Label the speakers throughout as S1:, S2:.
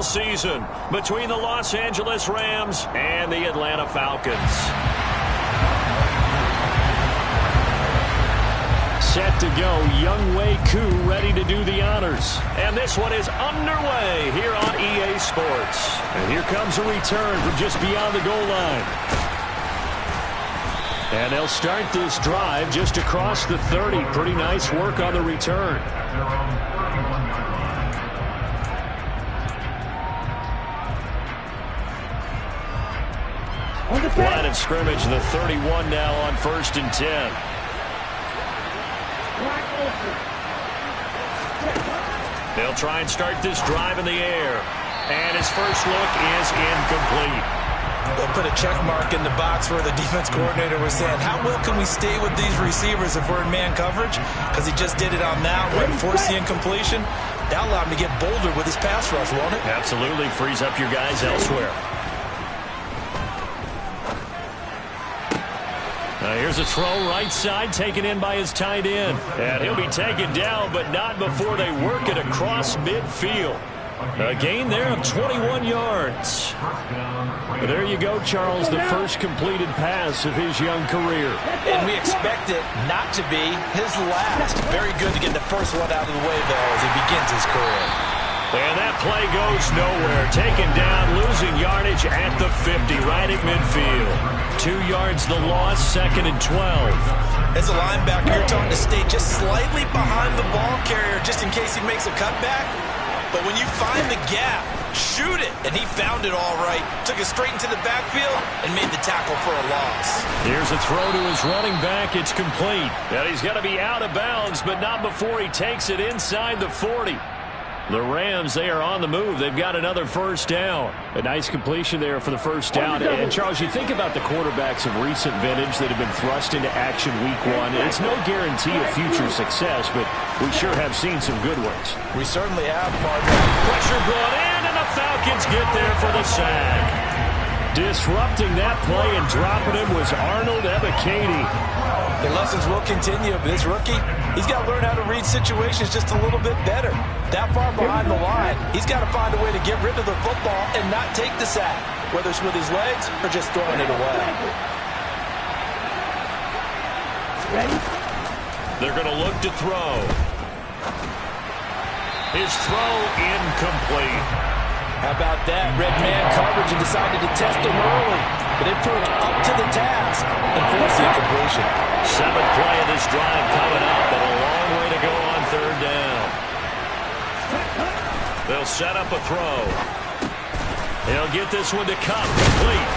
S1: NFL season between the Los Angeles Rams and the Atlanta Falcons. Set to go, Younghoe Koo ready to do the honors. And this one is underway here on EA Sports. And here comes a return from just beyond the goal line. And they'll start this drive just across the 30. Pretty nice work on the return. Line of scrimmage, the 31 now on 1st and 10. They'll try and start this drive in the air. And his first look is incomplete.
S2: They'll put a check mark in the box where the defense coordinator was saying, how well can we stay with these receivers if we're in man coverage? Because he just did it on that one, forced the incompletion. That allowed him to get bolder with his pass rush, won't it?
S1: Absolutely, frees up your guys elsewhere. Here's a throw right side taken in by his tight end. And he'll be taken down, but not before they work it across midfield. A gain there of 21 yards. There you go, Charles, the first completed pass of his young career.
S2: And we expect it not to be his last. Very good to get the first one out of the way, though, as he begins his career.
S1: And that play goes nowhere. Taken down, losing yardage at the 50, right at midfield. 2 yards the loss, 2nd and 12.
S2: As a linebacker, you're taught to stay just slightly behind the ball carrier just in case he makes a cutback. But when you find the gap, shoot it. And he found it all right. Took it straight into the backfield and made the tackle for a loss.
S1: Here's a throw to his running back. It's complete. And he's going to be out of bounds, but not before he takes it inside the 40. The Rams, they are on the move. They've got another first down. A nice completion there for the first down. And, Charles, you think about the quarterbacks of recent vintage that have been thrust into action week one. It's no guarantee of future success, but we sure have seen some good ones.
S2: We certainly have, Marvin.
S1: Pressure brought in, and the Falcons get there for the sack. Disrupting that play and dropping him was Arnold Ebiketie.
S2: The lessons will continue, but this rookie, he's got to learn how to read situations just a little bit better. That far behind the line, he's got to find a way to get rid of the football and not take the sack, whether it's with his legs or just throwing it away.
S1: Ready? They're going to look to throw. His throw incomplete.
S2: How about that? Red man coverage and decided to test him early. But it proved up to the task and forced the incompletion.
S1: 7th play of this drive coming up, and a long way to go on 3rd down. They'll set up a throw. He'll get this one to Cup, complete.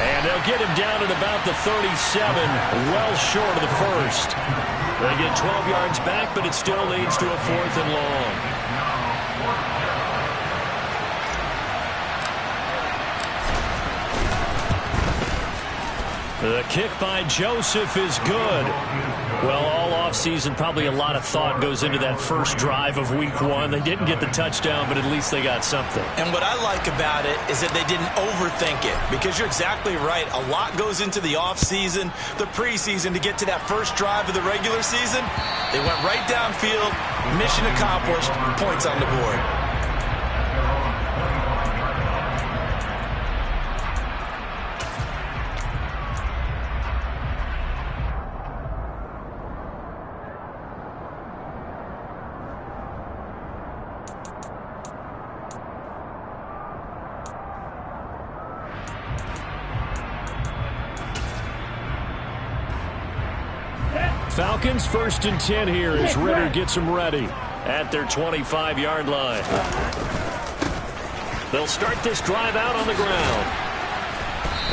S1: And they'll get him down at about the 37, well short of the first. They get 12 yards back, but it still leads to a 4th and long. The kick by Joseph is good. Well, all offseason, probably a lot of thought goes into that first drive of week one. They didn't get the touchdown, but at least they got something.
S2: And what I like about it is that they didn't overthink it, because you're exactly right. A lot goes into the offseason, the preseason, to get to that first drive of the regular season. They went right downfield, mission accomplished, points on the board.
S1: Falcons 1st and 10 here as Ritter gets them ready at their 25-yard line. They'll start this drive out on the ground.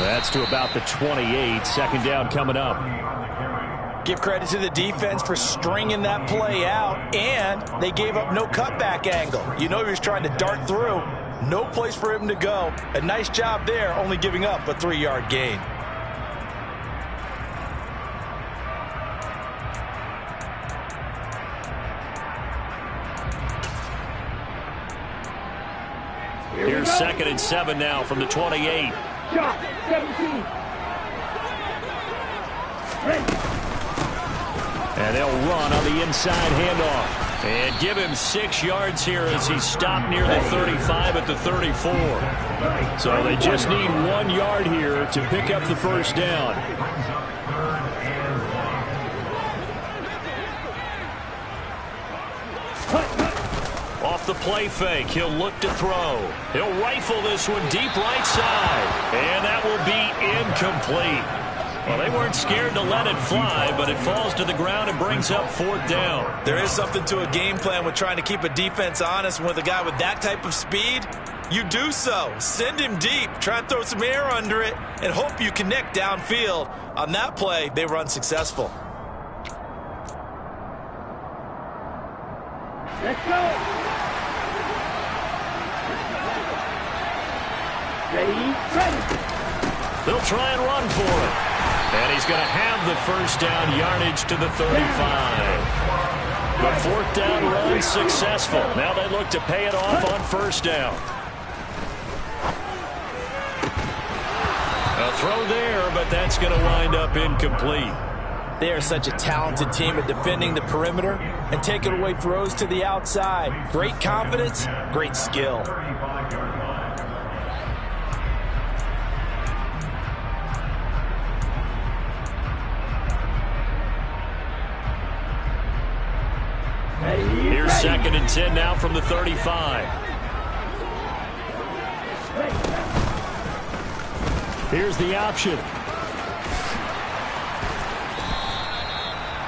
S1: That's to about the 28. 2nd down coming up.
S2: Give credit to the defense for stringing that play out, and they gave up no cutback angle. You know he was trying to dart through. No place for him to go. A nice job there, only giving up a 3-yard gain.
S1: Here's 2nd and 7 now from the 28.
S3: Shot, 17.
S1: And they'll run on the inside handoff. And give him 6 yards here as he stopped near the 35 at the 34. So they just need 1 yard here to pick up the first down. Off the play fake, he'll look to throw. He'll rifle this one deep right side. And that will be incomplete. Well, they weren't scared to let it fly, but it falls to the ground and brings up 4th down.
S2: There is something to a game plan with trying to keep a defense honest. With a guy with that type of speed, you do so. Send him deep, try and throw some air under it, and hope you connect downfield. On that play, they were unsuccessful.
S3: Let's go. Ready.
S1: They'll try and run for it. And he's going to have the first down yardage to the 35. The 4th down run successful. Now they look to pay it off on first down. A throw there, but that's going to wind up incomplete.
S2: They are such a talented team at defending the perimeter and taking away throws to the outside. Great confidence, great skill.
S1: Here's 2nd and 10 now from the 35. Here's the option.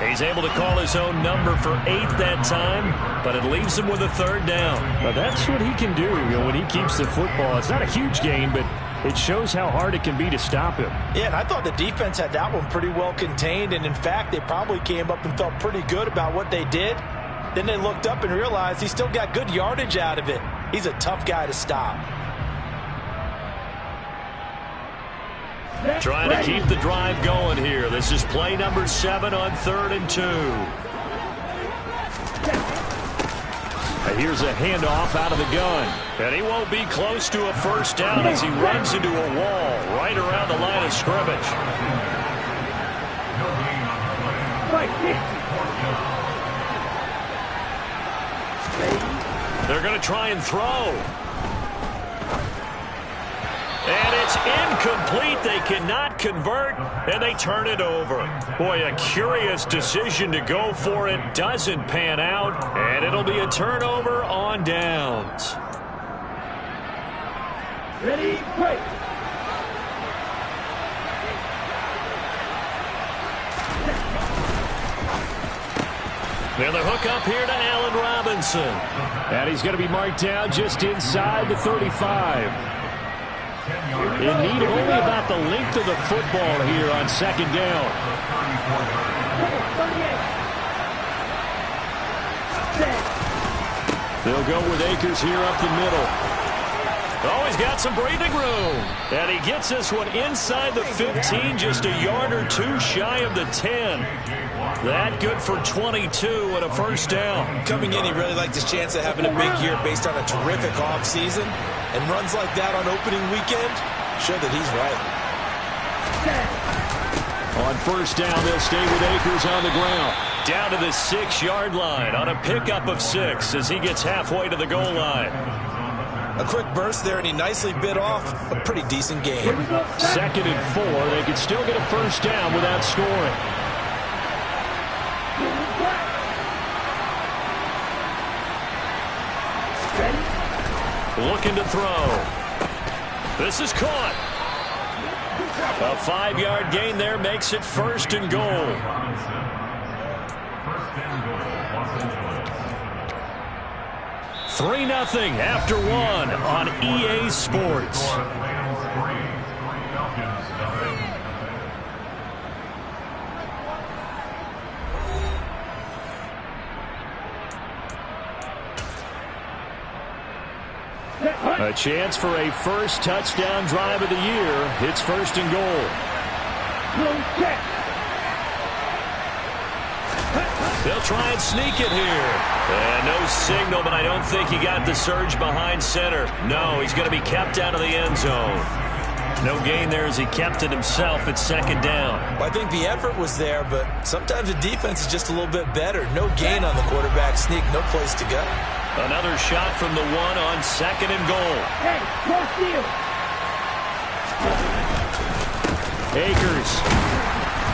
S1: He's able to call his own number for 8 that time, but it leaves him with a 3rd down.
S4: Well, that's what he can do, when he keeps the football. It's not a huge gain, but it shows how hard it can be to stop him.
S2: Yeah, and I thought the defense had that one pretty well contained, and in fact, they probably came up and felt pretty good about what they did. Then they looked up and realized he still got good yardage out of it. He's a tough guy to stop.
S1: Trying to keep the drive going here. This is play number 7 on 3rd and 2.
S4: And here's a handoff out of the gun.
S1: And he won't be close to a first down as he runs into a wall right around the line of scrimmage. They're going to try and throw. And it's incomplete. They cannot convert, and they turn it over. Boy, a curious decision to go for it. Doesn't pan out, and it'll be a turnover on downs.
S3: Ready, break.
S1: And the hook up here to Allen Robinson.
S4: And he's going to be marked down just inside the 35. In need of only about the length of the football here on 2nd down.
S1: They'll go with Akers here up the middle. Oh, he's got some breathing room. And he gets this one inside the 15, just a yard or 2 shy of the 10. That good for 22 and a first down.
S2: Coming in, he really liked his chance of having a big year based on a terrific offseason. And runs like that on opening weekend show that he's right.
S1: On first down, they'll stay with Akers on the ground. Down to the 6-yard line on a pickup of 6 as he gets halfway to the goal line.
S2: A quick burst there, and he nicely bit off a pretty decent game.
S4: 2nd and 4. They could still get a first down without scoring.
S1: Looking to throw. This is caught. A 5-yard gain there makes it 1st and goal. Three 3-0 after 1 on EA Sports.
S4: A chance for a first touchdown drive of the year. It's 1st and goal.
S1: They'll try and sneak it here. And no signal, but I don't think he got the surge behind center. No, he's going to be kept out of the end zone. No gain there as he kept it himself at second down.
S2: Well, I think the effort was there, but sometimes the defense is just a little bit better. No gain on the quarterback sneak, no place to go.
S1: Another shot from the one on second and goal.
S3: Hey, cross field.
S1: Akers.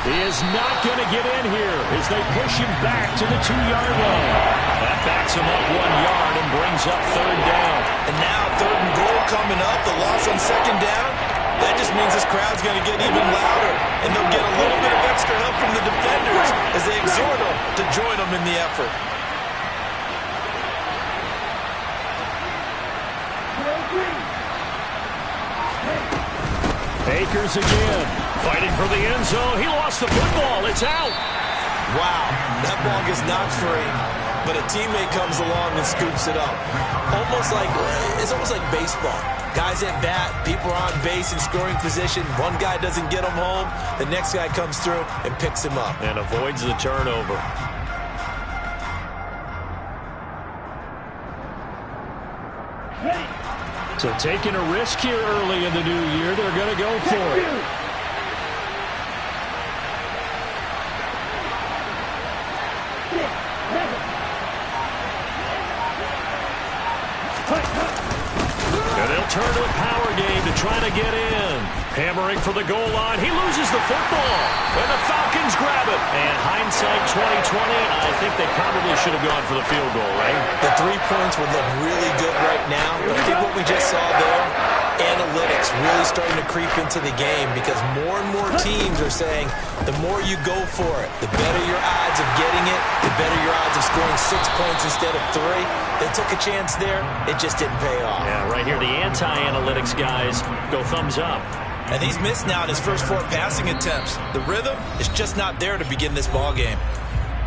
S1: He is not going to get in here as they push him back to the 2-yard line. That backs him up 1 yard and brings up third down.
S2: And now third and goal coming up. The loss on second down. That just means this crowd's going to get even louder. And they'll get a little bit of extra help from the defenders as they exhort them to join them in the effort.
S1: Akers again, fighting for the end zone. He lost the football. It's out.
S2: Wow, that ball gets knocked free, but a teammate comes along and scoops it up. It's almost like baseball. Guys at bat, people are on base in scoring position. One guy doesn't get him home. The next guy comes through and picks him up.
S1: And avoids the turnover. So taking a risk here early in the new year, they're going to go for it. And they'll turn to a power game to try to get in. Hammering for the goal line. He loses the football. And the Falcons grab it. And hindsight 2020, I think they probably should have gone for the field goal, right?
S2: The 3 points would look really good right now. But I think what we just saw there, analytics really starting to creep into the game because more and more teams are saying the more you go for it, the better your odds of getting it, the better your odds of scoring 6 points instead of 3. They took a chance there. It just didn't pay off.
S1: Yeah, right here, the anti-analytics guys go thumbs up.
S2: And he's missed now in his first 4 passing attempts. The rhythm is just not there to begin this ball game.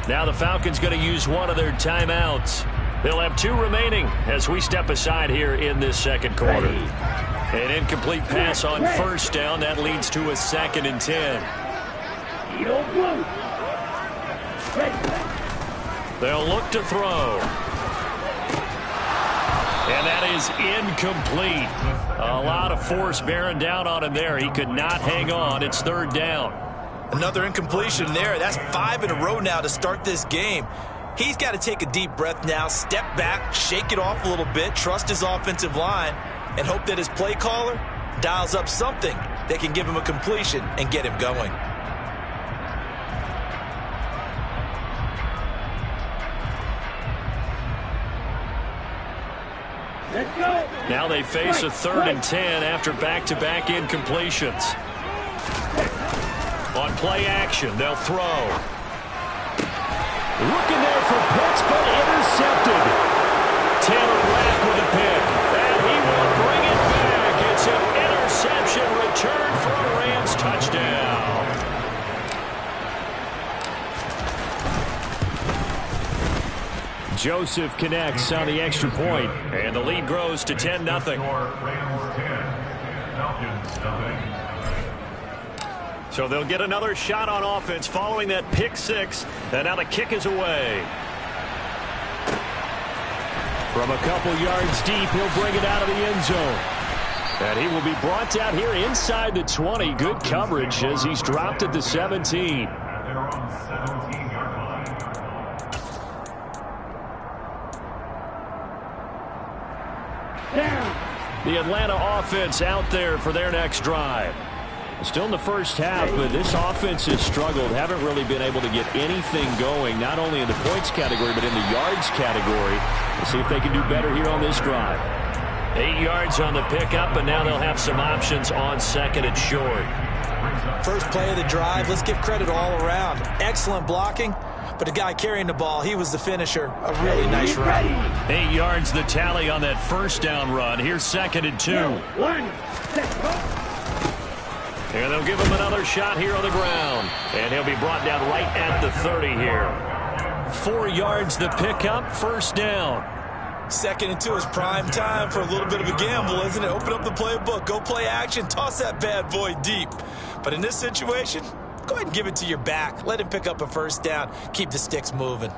S1: Now the Falcons going to use one of their timeouts. They'll have 2 remaining as we step aside here in this second quarter. An incomplete pass on first down. That leads to a 2nd and 10. They'll look to throw. And that is incomplete. A lot of force bearing down on him there. He could not hang on. It's 3rd down.
S2: Another incompletion there. That's 5 in a row now to start this game. He's got to take a deep breath now, step back, shake it off a little bit, trust his offensive line, and hope that his play caller dials up something that can give him a completion and get him going.
S3: Let's go.
S1: Now they face a 3rd and 10 after back-to-back incompletions. On play action, they'll throw. Looking there for Pitts, but intercepted. Taylor Rapp with a pick. And he will bring it back. It's an interception return for a Rams touchdown. Joseph connects on the extra point, and the lead grows to 10-0. So they'll get another shot on offense following that pick 6, and now the kick is away. From a couple yards deep, he'll bring it out of the end zone. And he will be brought down here inside the 20. Good coverage as he's dropped at the 17. The Atlanta offense out there for their next drive. Still in the first half, but this offense has struggled. Haven't really been able to get anything going, not only in the points category, but in the yards category. We'll see if they can do better here on this drive. 8 yards on the pickup, and now they'll have some options on 2nd and short.
S2: First play of the drive, let's give credit all around. Excellent blocking, but the guy carrying the ball, he was the finisher. A really nice run.
S1: 8 yards the tally on that first down run. Here's 2nd and 2. And they'll give him another shot here on the ground. And he'll be brought down right at the 30 here. 4 yards the pickup, first down.
S2: 2nd and 2 is prime time for a little bit of a gamble, isn't it? Open up the playbook, go play action, toss that bad boy deep. But in this situation, go ahead and give it to your back. Let him pick up a first down. Keep the sticks moving.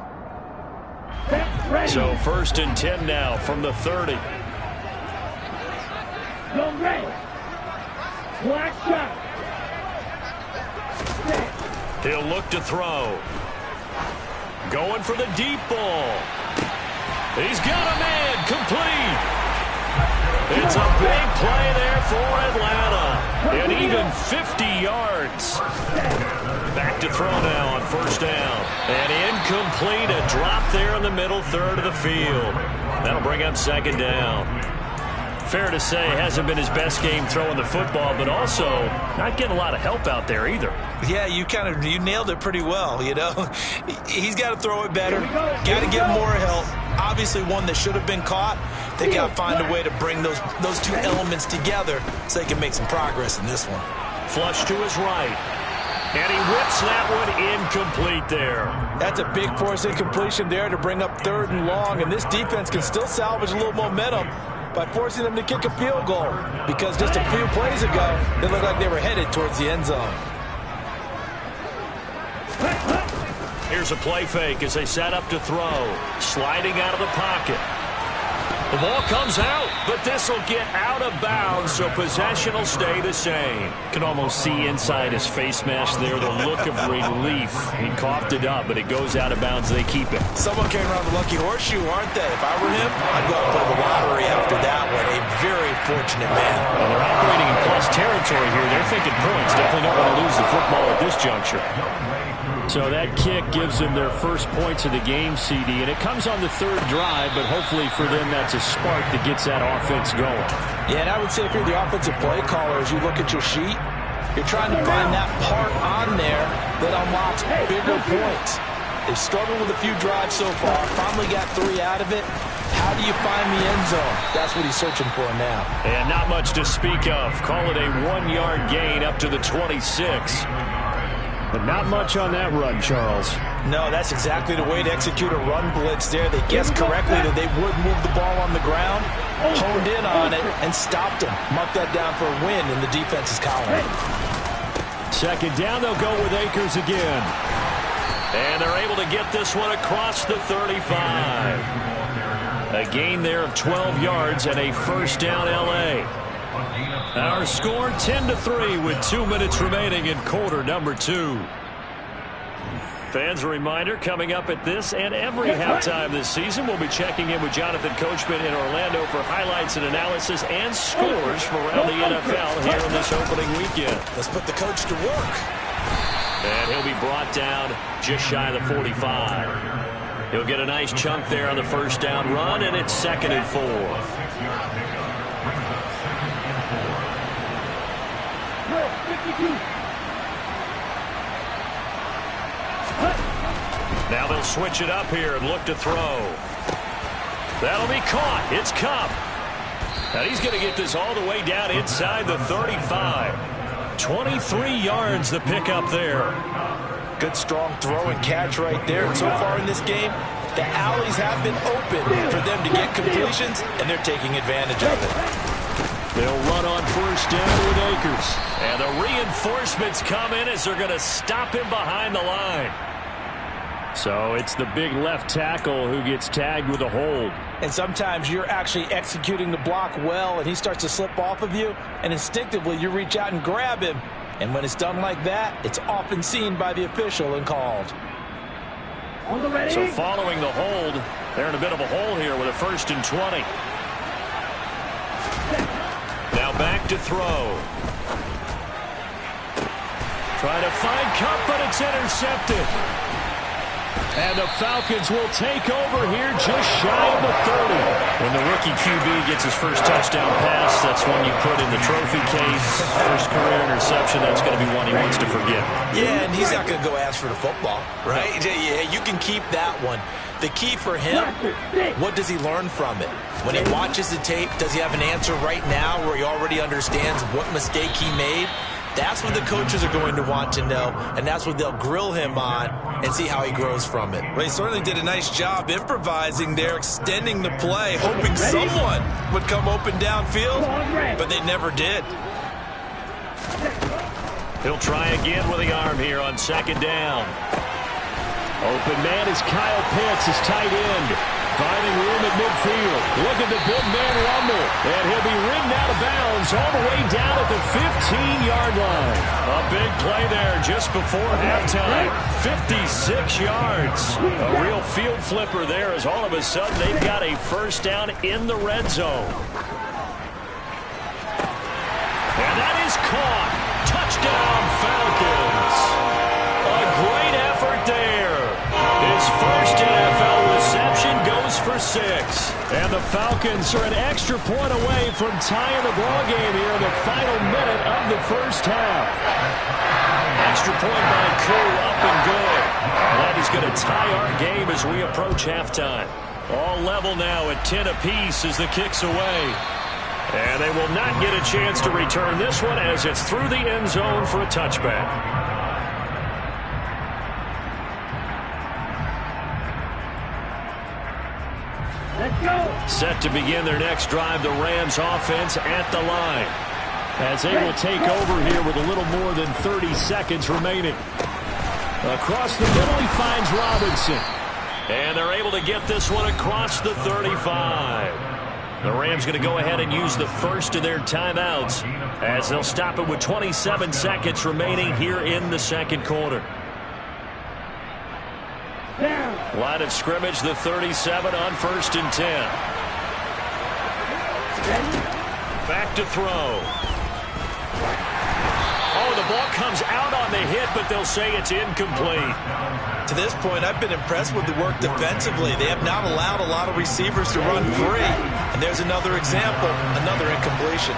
S1: So 1st and 10 now from the 30.
S3: Black shot.
S1: He'll look to throw. Going for the deep ball. He's got a man. Complete. It's a big play there for Atlanta. And even 50 yards. Back to throw now on first down. And incomplete. A drop there in the middle third of the field. That'll bring up second down. Fair to say, hasn't been his best game throwing the football, but also not getting a lot of help out there either.
S2: Yeah, you nailed it pretty well, you know. He's got to throw it better. Got to get more help. Obviously one that should have been caught. They got to find a way to bring those two elements together so they can make some progress in this one.
S1: Flush to his right. And he whips that one incomplete there.
S2: That's a big force incompletion there to bring up 3rd and long, and this defense can still salvage a little momentum by forcing them to kick a field goal, because just a few plays ago, they looked like they were headed towards the end zone.
S1: Here's a play fake as they set up to throw. Sliding out of the pocket. The ball comes out, but this will get out of bounds, so possession will stay the same. Can almost see inside his face mask there the look of relief. He coughed it up, but it goes out of bounds. They keep it.
S2: Someone came around the lucky horseshoe, aren't they? If I were him, I'd go out and play the lottery after that one. A very fortunate man.
S1: Well, they're operating in plus territory here. They're thinking points. Definitely don't want to lose the football at this juncture. So that kick gives them their first points of the game, CD, and it comes on the 3rd drive, but hopefully for them that's a spark that gets that offense going.
S2: Yeah, and I would say if you're the offensive play caller, as you look at your sheet, you're trying to find that part on there that unlocks bigger points. They've struggled with a few drives so far, finally got 3 out of it. How do you find the end zone? That's what he's searching for now.
S1: And not much to speak of. Call it a 1-yard gain up to the 26. But not much on that run, Charles.
S2: No, that's exactly the way to execute a run blitz there. They guessed correctly that they would move the ball on the ground, honed in on it, and stopped them. Marked that down for a win in the defense's column.
S1: Second down, they'll go with Akers again. And they're able to get this one across the 35. A gain there of 12 yards and a first down L.A. Our score 10-3 with 2 minutes remaining in quarter number 2. Fans, a reminder, coming up at this and every halftime this season, we'll be checking in with Jonathan Coachman in Orlando for highlights and analysis and scores from around the NFL here in this opening weekend.
S2: Let's put the coach to work.
S1: And he'll be brought down just shy of the 45. He'll get a nice chunk there on the first down run, and it's 2nd and 4. Now they'll switch it up here and look to throw. That'll be caught. It's Cup. Now he's going to get this all the way down inside the 35. 23 yards the pickup there.
S2: Good strong throw and catch right there. And so far in this game, the alleys have been open for them to get completions, and they're taking advantage of it.
S1: They'll run on first down with Akers. And the reinforcements come in as they're going to stop him behind the line. So it's the big left tackle who gets tagged with a hold.
S2: And sometimes you're actually executing the block well, and he starts to slip off of you, and instinctively you reach out and grab him. And when it's done like that, it's often seen by the official and called.
S1: So following the hold, they're in a bit of a hole here with a 1st and 20. Now back to throw. Trying to find Cup, but it's intercepted. And the Falcons will take over here just shy of the 30. When the rookie QB gets his first touchdown pass, that's when you put in the trophy case. First career interception, that's going to be one he wants to forget.
S2: Yeah, and he's not going to go ask for the football, right? Yeah, you can keep that one. The key for him, what does he learn from it? When he watches the tape, does he have an answer right now where he already understands what mistake he made? That's what the coaches are going to want to know, and that's what they'll grill him on and see how he grows from it. Well, he certainly did a nice job improvising there, extending the play, hoping someone would come open downfield, but they never did.
S1: He'll try again with the arm here on 2nd down. Open man is Kyle Pitts, his tight end.
S4: Finding room at midfield. Look at the big man rumble. And he'll be ridden out of bounds all the way down at the 15-yard line. A big play there just before halftime. 56 yards. A real field flipper there as all of a sudden they've got a first down in the red zone. And that is caught. Touchdown, Falcons. A great effort there. His first NFL reception goes for 6. And the Falcons are an extra point away from tying the ball game here in the final minute of the first half. Extra point by Koo, up and good. And that is going to tie our game as we approach halftime. All level now at 10 apiece as the kick's away. And they will not get a chance to return this one as it's through the end zone for a touchback. Set to begin their next drive, the Rams offense at the line. As they will take over here with a little more than 30 seconds remaining. Across the middle, he finds Robinson. And they're able to get this one across the 35. The Rams going to go ahead and use the first of their timeouts as they'll stop it with 27 seconds remaining here in the second quarter. Line of scrimmage, the 37 on 1st and 10. Back to throw. Oh, the ball comes out on the hit, but they'll say it's incomplete.
S2: To this point, I've been impressed with the work defensively. They have not allowed a lot of receivers to run free. And there's another example, another incompletion.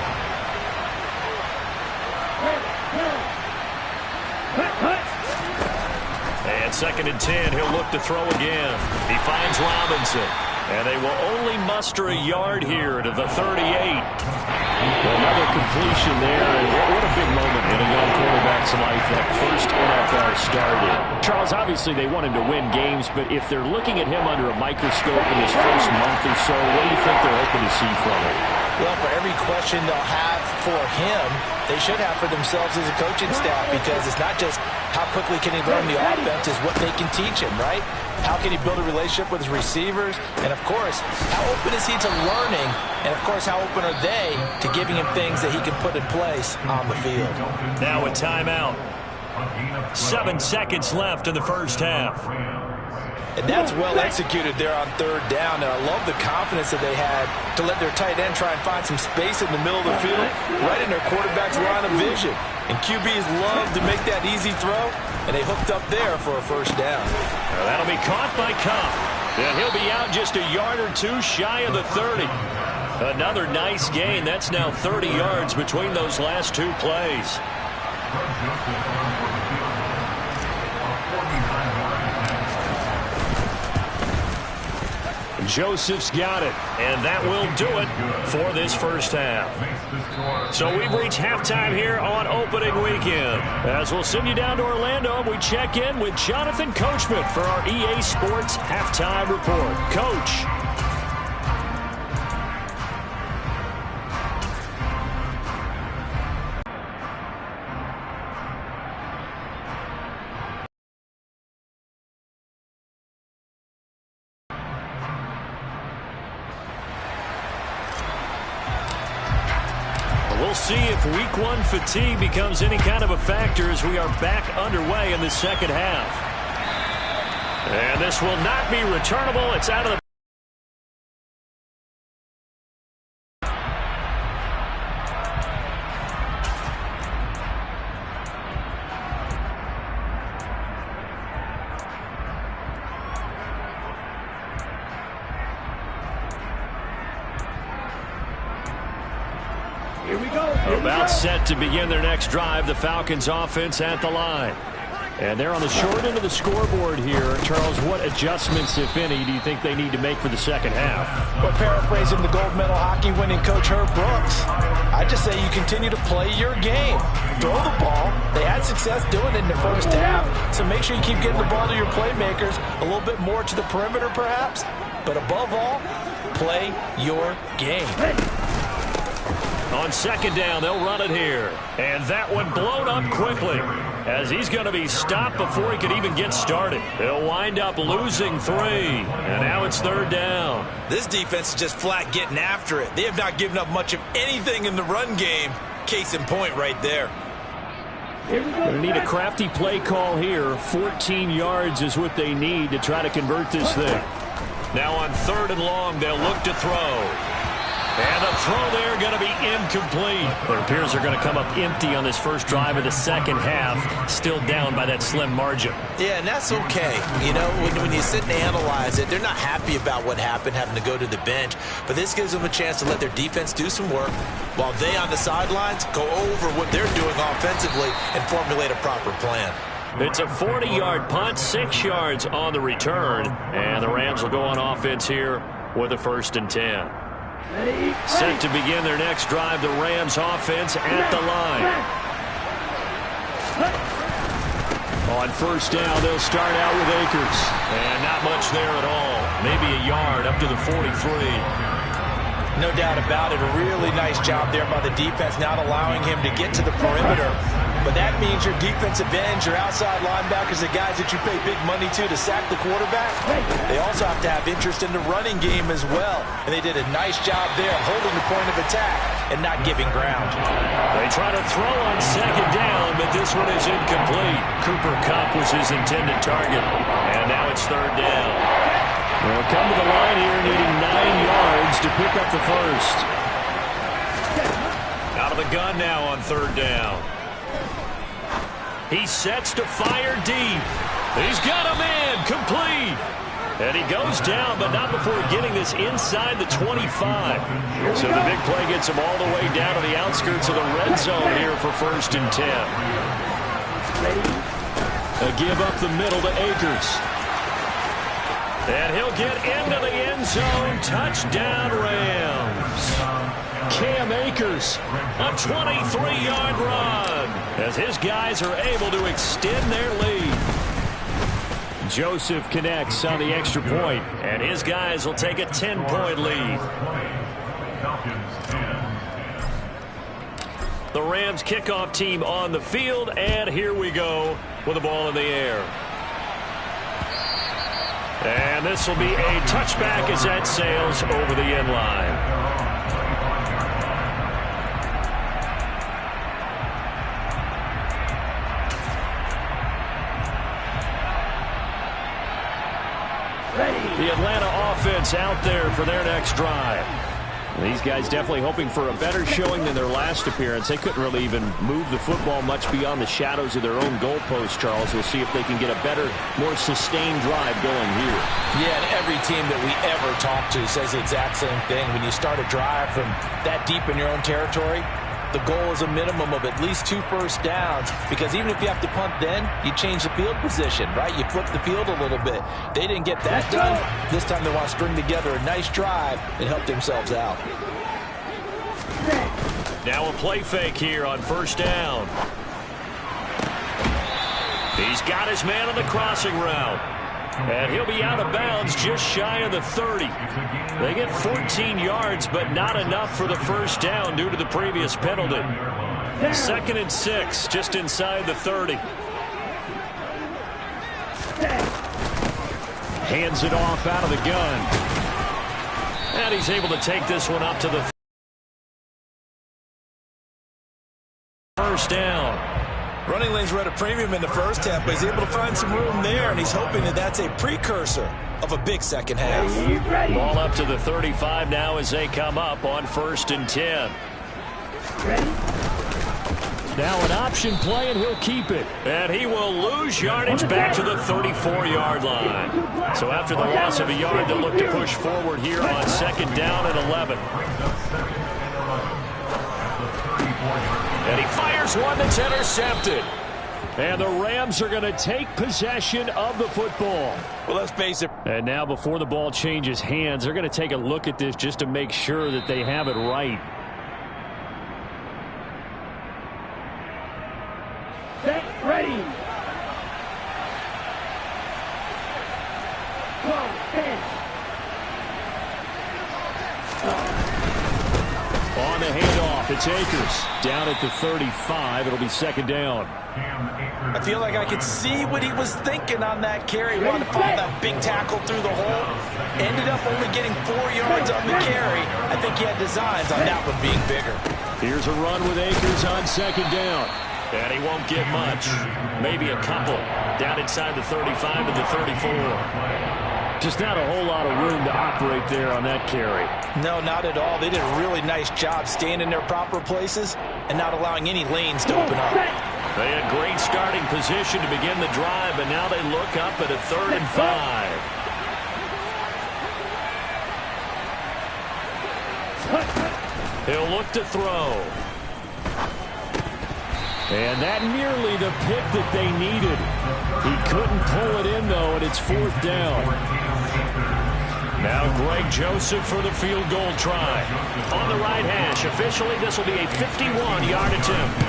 S1: And 2nd and 10, he'll look to throw again. He finds Robinson. And they will only muster a yard here to the 38. Another completion there. And what a big moment in a young quarterback's life, that first NFL start. Charles, obviously they want him to win games, but if they're looking at him under a microscope in his first month or so, what do you think they're hoping to see from him?
S2: Well, for every question they'll have for him, they should have for themselves as a coaching staff, because it's not just how quickly can he learn the offense, it's what they can teach him, right? How can he build a relationship with his receivers? And, of course, how open is he to learning? And, of course, how open are they to giving him things that he can put in place on the field?
S1: Now a timeout. 7 seconds left in the first half.
S2: And that's well executed there on 3rd down. And I love the confidence that they had to let their tight end try and find some space in the middle of the field, right in their quarterback's line of vision. And QBs love to make that easy throw, and they hooked up there for a first down.
S1: Well, that'll be caught by Kupp. And he'll be out just a yard or two shy of the 30. Another nice gain. That's now 30 yards between those last 2 plays. Joseph's got it, and that will do it for this first half. So we've reached halftime here on opening weekend. As we'll send you down to Orlando, we check in with Jonathan Coachman for our EA Sports Halftime Report. Coach. We'll see if week 1 fatigue becomes any kind of a factor as we are back underway in the second half. And this will not be returnable. It's out of the... About set to begin their next drive, the Falcons offense at the line. And they're on the short end of the scoreboard here. Charles, what adjustments, if any, do you think they need to make for the second half?
S2: Well, paraphrasing the gold medal hockey winning coach Herb Brooks, I just say you continue to play your game. Throw the ball. They had success doing it in the first half, so make sure you keep getting the ball to your playmakers, a little bit more to the perimeter perhaps, but above all, play your game.
S1: On second down, they'll run it here. And that one blown up quickly as he's going to be stopped before he could even get started. They'll wind up losing 3. And now it's third down.
S2: This defense is just flat getting after it. They have not given up much of anything in the run game. Case in point right there.
S1: Going to need a crafty play call here. 14 yards is what they need to try to convert this thing. Now on third and long, they'll look to throw. And the throw there going to be incomplete. It appears they're going to come up empty on this first drive of the second half. Still down by that slim margin. Yeah, and that's okay. You know, when you sit and analyze it, they're not happy about what happened, having to go to the bench. But this gives them a chance to let their defense do some work while they on the sidelines go over what they're doing offensively and formulate a proper plan. It's a 40-yard punt, 6 yards on the return. And the Rams will go on offense here with a 1st and 10. Set to begin their next drive, the Rams offense at the line. On first down, they'll start out with Akers. And not much there at all. Maybe a yard up to the 43. No doubt about it. A really nice job there by the defense, not allowing him to get to the perimeter. But that means your defensive ends, your outside linebackers, the guys that you pay big money to sack the quarterback, they also have to have interest in the running game as well. And they did a nice job there holding the point of attack and not giving ground. They try to throw on second down, but this one is incomplete. Cooper Kupp was his intended target. And now it's third down. They'll come to the line here needing 9 yards to pick up the first. Out of the gun now on third down. He sets to fire deep. He's got him in. Complete. And he goes down, but not before getting this inside the 25. So the big play gets him all the way down to the outskirts of the red zone here for 1st and 10. A give up the middle to Akers. And he'll get into the end zone. Touchdown, Rams. Cam Akers, a 23-yard run as his guys are able to extend their lead. Joseph connects on the extra point, and his guys will take a 10-point lead. The Rams kickoff team on the field, and here we go with the ball in the air. And this will be a touchback as that sails over the end line. The Atlanta offense out there for their next drive. These guys definitely hoping for a better showing than their last appearance. They couldn't really even move the football much beyond the shadows of their own goalpost, Charles. We'll see if they can get a better, more sustained drive going here. Yeah, and every team that we ever talk to says the exact same thing. When you start a drive from that deep in your own territory, the goal is a minimum of at least 2 first downs, because even if you have to punt then, you change the field position, right? You flip the field a little bit. They didn't get that done. This time they want to string together a nice drive and help themselves out. Now a play fake here on first down. He's got his man on the crossing route. And he'll be out of bounds just shy of the 30. They get 14 yards, but not enough for the first down due to the previous penalty. 2nd and 6, just inside the 30. Hands it off out of the gun. And he's able to take this one up to the first down. Running lanes were at a premium in the first half, but he's able to find some room there, and he's hoping that that's a precursor of a big second half. Ball up to the 35 now as they come up on 1st and 10. Now an option play, and he'll keep it. And he will lose yardage back to the 34-yard line. So after the loss of a yard, they'll look to push forward here on 2nd down and 11. And he fires one that's intercepted. And the Rams are going to take possession of the football. Well, let's face it. And now before the ball changes hands, they're going to take a look at this just to make sure that they have it right.
S3: Set, ready. Go, stand.
S1: On the handoff. handoff. It's Akers down at the 35. It'll be second down.
S2: I feel like I could see what he was thinking on that carry. Wanted to follow that big tackle through the hole. Ended up only getting 4 yards on the carry. I think he had designs on that one being bigger.
S1: Here's a run with Akers on second down. And he won't get much. Maybe a couple. Down inside the 35 to the 34. Just not a whole lot of room to operate there on that carry.
S2: No, not at all. They did a really nice job staying in their proper places and not allowing any lanes to open up.
S1: They had great starting position to begin the drive, but now they look up at a 3rd and 5. He'll look to throw. And that nearly the pick that they needed. He couldn't pull it in, though, and it's 4th down. Now Greg Joseph for the field goal try. On the right hash. Officially, this will be a 51-yard attempt.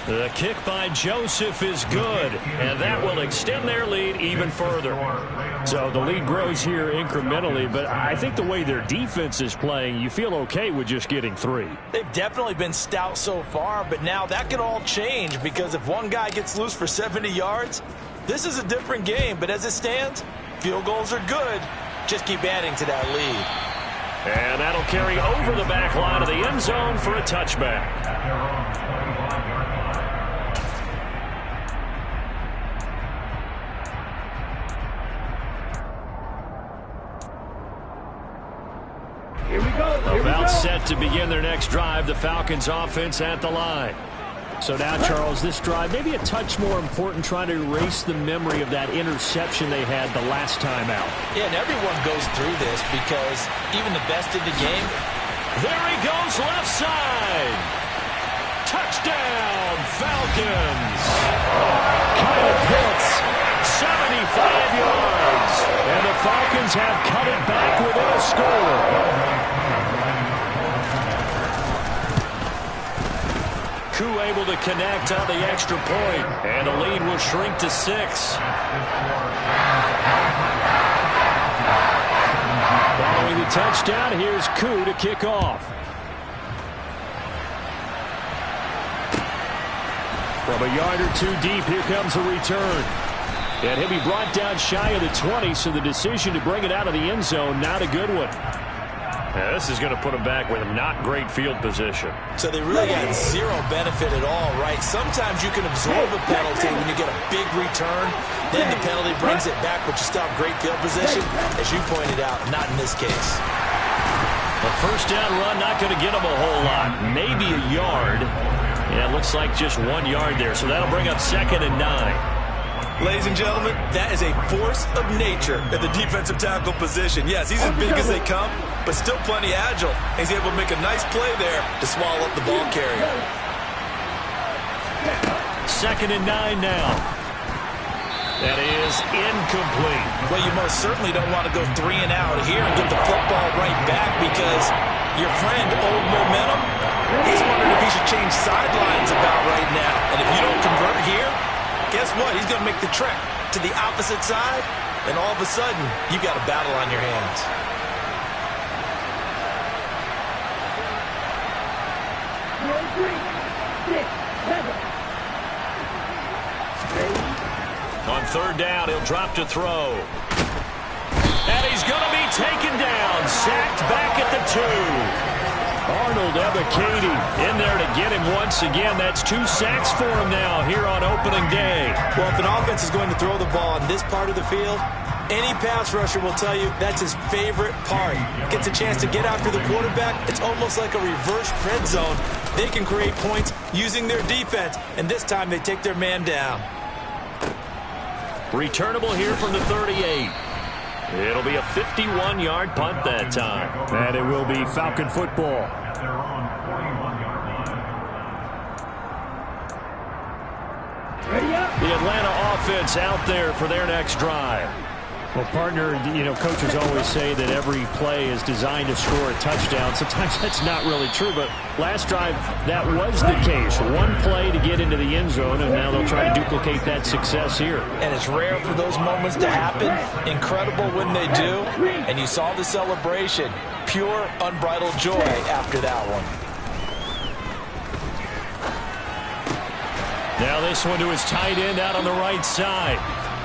S1: The kick by Joseph is good, and that will extend their lead even further. So the lead grows here incrementally, but I think the way their defense is playing, you feel okay with just getting 3.
S2: They've definitely been stout so far, but now that could all change because if one guy gets loose for 70 yards, this is a different game. But as it stands, field goals are good. Just keep adding to that lead.
S1: And that'll carry over the back line of the end zone for a touchback. About set to begin their next drive, the Falcons offense at the line. So now, Charles, this drive maybe a touch more important, trying to erase the memory of that interception they had the last time out.
S2: Yeah, and everyone goes through this because even the best in the game.
S1: There he goes, left side. Touchdown, Falcons. Kyle Pitts, 75 yards. And the Falcons have cut it back within a score. Koo able to connect on the extra point, and the lead will shrink to 6. Following the touchdown, here's Koo to kick off. From a yard or two deep, here comes a return. And he'll be brought down shy of the 20, so the decision to bring it out of the end zone, not a good one. Yeah, this is going to put them back with not great field position.
S2: So they really got zero benefit at all, right? Sometimes you can absorb a penalty when you get a big return. Then the penalty brings it back, but you still have great field position. As you pointed out, not in this case.
S1: A first down run, not going to get them a whole lot. Maybe a yard. Yeah, it looks like just 1 yard there. So that'll bring up 2nd and 9.
S2: Ladies and gentlemen, that is a force of nature at the defensive tackle position. Yes, he's as big as they come, but still plenty agile. He's able to make a nice play there to swallow up the ball carrier.
S1: 2nd and 9 now. That is incomplete.
S2: Well, you most certainly don't want to go 3 and out here and get the football right back because your friend, old momentum, he's wondering if he should change sidelines about right now. And if you don't convert here, guess what? He's going to make the trek to the opposite side, and all of a sudden, you got a battle on your hands.
S1: On 3rd down, he'll drop to throw. And he's going to be taken down, sacked back at the 2. Arnold Ebiketie in there to get him once again. That's 2 sacks for him now here on opening day.
S2: Well, if an offense is going to throw the ball in this part of the field, any pass rusher will tell you that's his favorite part. Gets a chance to get after the quarterback. It's almost like a reverse red zone. They can create points using their defense, and this time they take their man down.
S1: Returnable here from the 38. It'll be a 51-yard punt that time. And it will be Falcon football. The Atlanta offense out there for their next drive. Well, partner, coaches always say that every play is designed to score a touchdown. Sometimes that's not really true, but last drive, that was the case. One play to get into the end zone, and now they'll try to duplicate that success here.
S2: And it's rare for those moments to happen. Incredible when they do. And you saw the celebration. Pure, unbridled joy after that one.
S1: Now this one to his tight end out on the right side.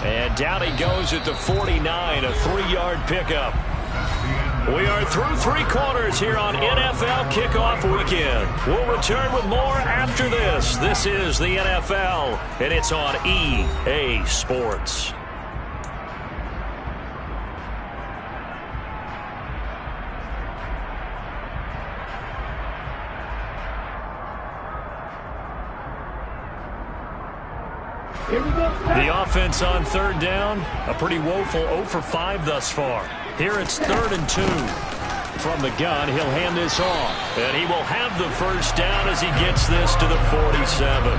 S1: And down he goes at the 49, a 3-yard pickup. We are through 3 quarters here on NFL Kickoff Weekend. We'll return with more after this. This is the NFL, and it's on EA Sports. The offense on 3rd down, a pretty woeful 0 for 5 thus far. Here it's 3rd and 2. From the gun, he'll hand this off. And he will have the first down as he gets this to the 47.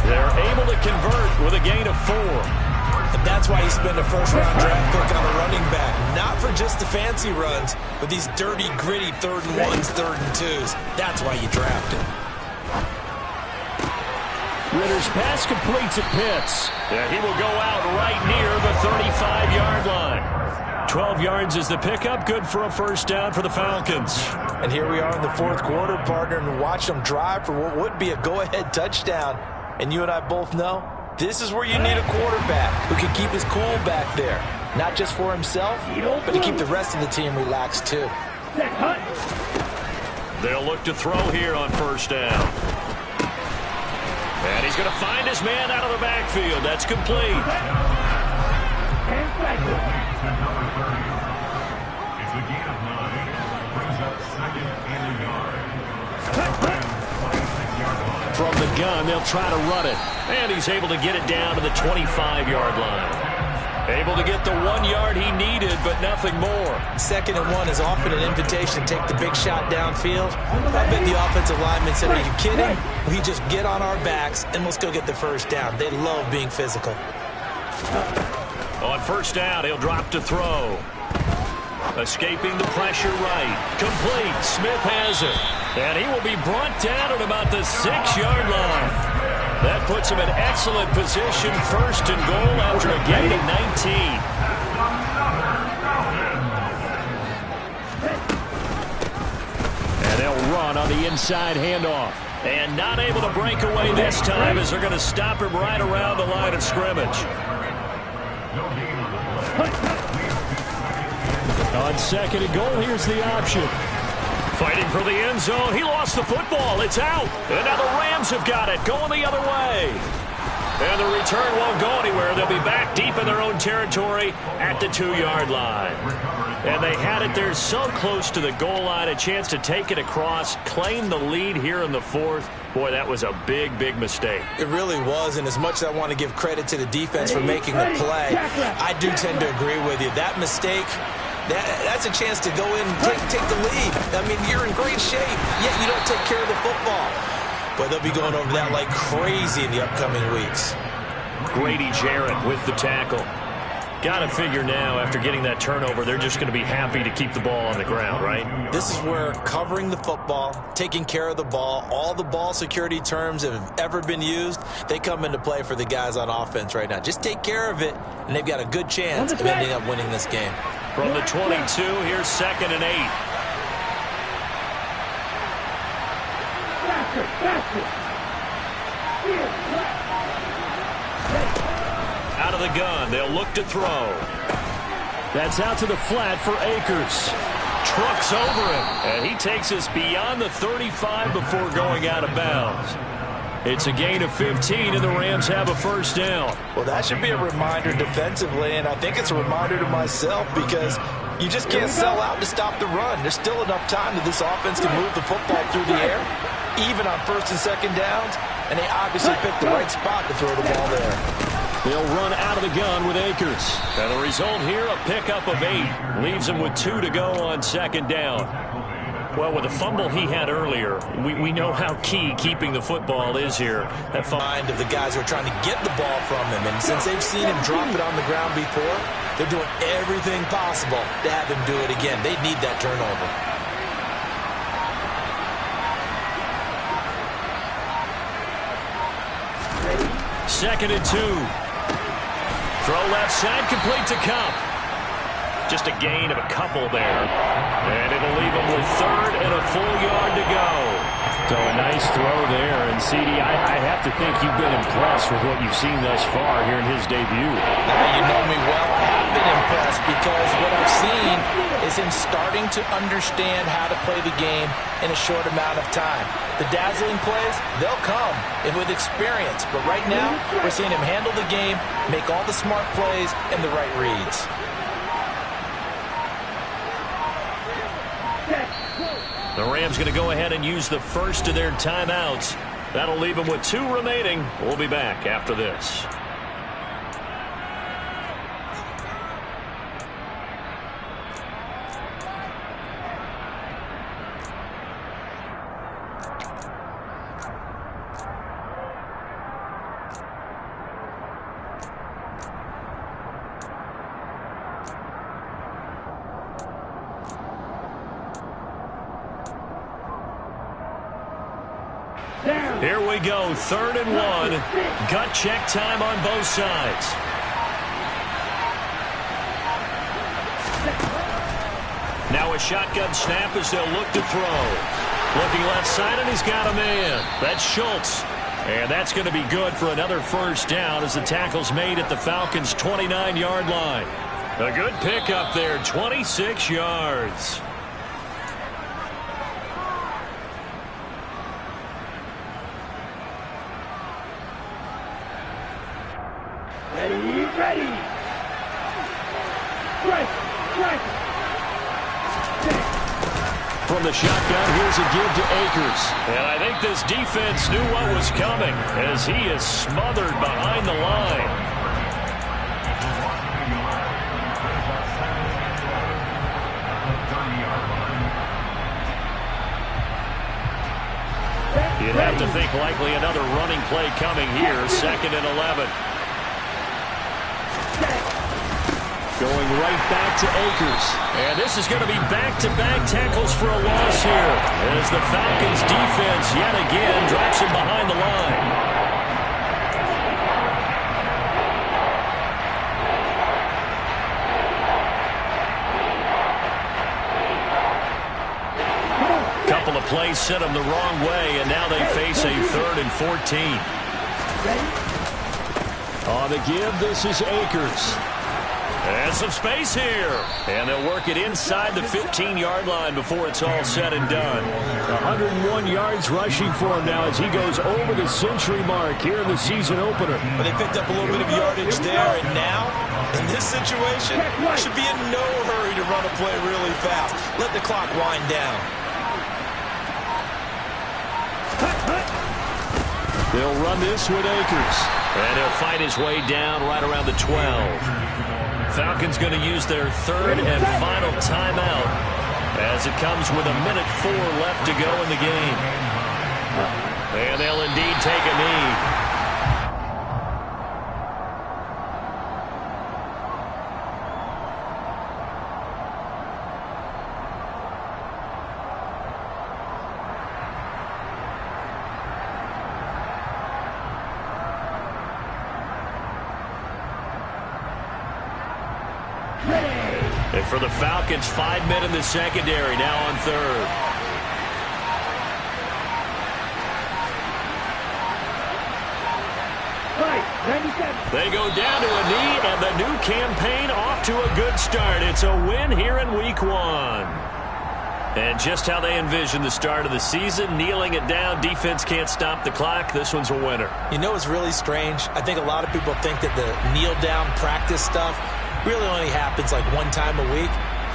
S1: They're able to convert with a gain of 4.
S2: And that's why you spend a first-round draft pick on a running back. Not for just the fancy runs, but these dirty, gritty 3rd and 1s, 3rd and 2s. That's why you draft him.
S1: Ritter's pass completes at Pitts. And he will go out right near the 35-yard line. 12 yards is the pickup. Good for a first down for the Falcons.
S2: And here we are in the 4th quarter, partner, and watch them drive for what would be a go-ahead touchdown. And you and I both know this is where you need a quarterback who can keep his cool back there. Not just for himself, but to keep the rest of the team relaxed too.
S1: They'll look to throw here on first down. And he's going to find his man out of the backfield. That's complete.
S5: It's a gain of 9. Brings up 2nd and a yard.
S1: From the gun, they'll try to run it. And he's able to get it down to the 25-yard line. Able to get the 1 yard he needed, but nothing more.
S2: 2nd and 1 is often an invitation to take the big shot downfield. I bet the offensive lineman said, are you kidding? We just get on our backs and let's go get the first down. They love being physical.
S1: On first down, he'll drop to throw. Escaping the pressure right. Complete. Smith has it. And he will be brought down at about the 6-yard line. That puts him in excellent position. 1st and goal after a gain of 19. And they'll run on the inside handoff. And not able to break away this time as they're going to stop him right around the line of scrimmage. On 2nd and goal, here's the option. Fighting for the end zone. He lost the football. It's out. And now the Rams have got it. Going the other way. And the return won't go anywhere. They'll be back deep in their own territory at the 2-yard line. And they had it there so close to the goal line. A chance to take it across, claim the lead here in the 4th. Boy, that was a big, big mistake.
S2: It really was, and as much as I want to give credit to the defense for making the play, I do tend to agree with you. That mistake, that's a chance to go in and take the lead. I mean, you're in great shape, yet you don't take care of the football. But they'll be going over that like crazy in the upcoming weeks.
S1: Grady Jarrett with the tackle. Got to figure now, after getting that turnover, they're just going to be happy to keep the ball on the ground, right?
S2: This is where covering the football, taking care of the ball, all the ball security terms that have ever been used, they come into play for the guys on offense right now. Just take care of it, and they've got a good chance of ending up winning this game.
S1: From the 22, here's 2nd and 8. Out of the gun, they'll look to throw. That's out to the flat for Akers. Trucks over him, and he takes us beyond the 35 before going out of bounds. It's a gain of 15, and the Rams have a first down.
S2: Well, that should be a reminder defensively, and I think it's a reminder to myself because you just can't sell out to stop the run. There's still enough time that this offense can move the football through the air, even on 1st and 2nd downs, and they obviously picked the right spot to throw the ball there.
S1: They'll run out of the gun with Akers. And the result here, a pickup of 8. Leaves him with 2 to go on 2nd down. Well, with the fumble he had earlier, we know how key keeping the football is here. That
S2: mind of the guys who are trying to get the ball from him. And since they've seen him drop it on the ground before, they're doing everything possible to have him do it again. They need that turnover.
S1: Second and 2. Throw left side, complete to Cup. Just a gain of a couple there. And it'll leave him with 3rd and a full yard to go. So a nice throw there And, CD, I have to think you've been impressed with what you've seen thus far here in his debut.
S2: You know me well. I have been impressed because what I've seen is him starting to understand how to play the game in a short amount of time. The dazzling plays, they'll come with experience. But right now, we're seeing him handle the game, make all the smart plays, and the right reads.
S1: The Rams going to go ahead and use the first of their timeouts. That'll leave them with 2 remaining. We'll be back after this. Here we go, 3rd and 1. Gut check time on both sides. Now a shotgun snap as they'll look to throw. Looking left side, and he's got a man. That's Schultz. And that's going to be good for another first down as the tackle's made at the Falcons' 29-yard line. A good pickup there, 26 yards.
S3: Ready. Strike.
S1: From the shotgun, here's a give to Akers. And I think this defense knew what was coming as he is smothered behind the line. You'd have to think likely another running play coming here, 2nd and 11. Going right back to Akers. And this is going to be back-to-back tackles for a loss here as the Falcons defense yet again drops him behind the line. Couple of plays sent them the wrong way, and now they face a 3rd and 14. On the give, this is Akers. And some space here. And they'll work it inside the 15-yard line before it's all said and done. 101 yards rushing for him now as he goes over the century mark here in the season opener.
S2: But they picked up a little bit of yardage there, and now, in this situation, should be in no hurry to run a play really fast. Let the clock wind down.
S1: They'll run this with Akers. And he'll fight his way down right around the 12. Falcons going to use their 3rd and final timeout as it comes with 1:04 left to go in the game. And they'll indeed take a knee. And for the Falcons, 5 men in the secondary, now on 3rd. They go down to a knee, and the new campaign off to a good start. It's a win here in Week 1. And just how they envisioned the start of the season, kneeling it down, defense can't stop the clock. This one's a winner.
S2: You know what's really strange? I think a lot of people think that the kneel-down practice stuff really only happens like 1 time a week.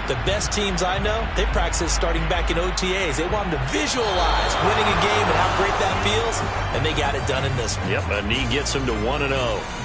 S2: The best teams I know, they practice it starting back in OTAs. They want them to visualize winning a game and how great that feels, and they got it done in this one.
S1: Yep, a knee gets them to 1-0.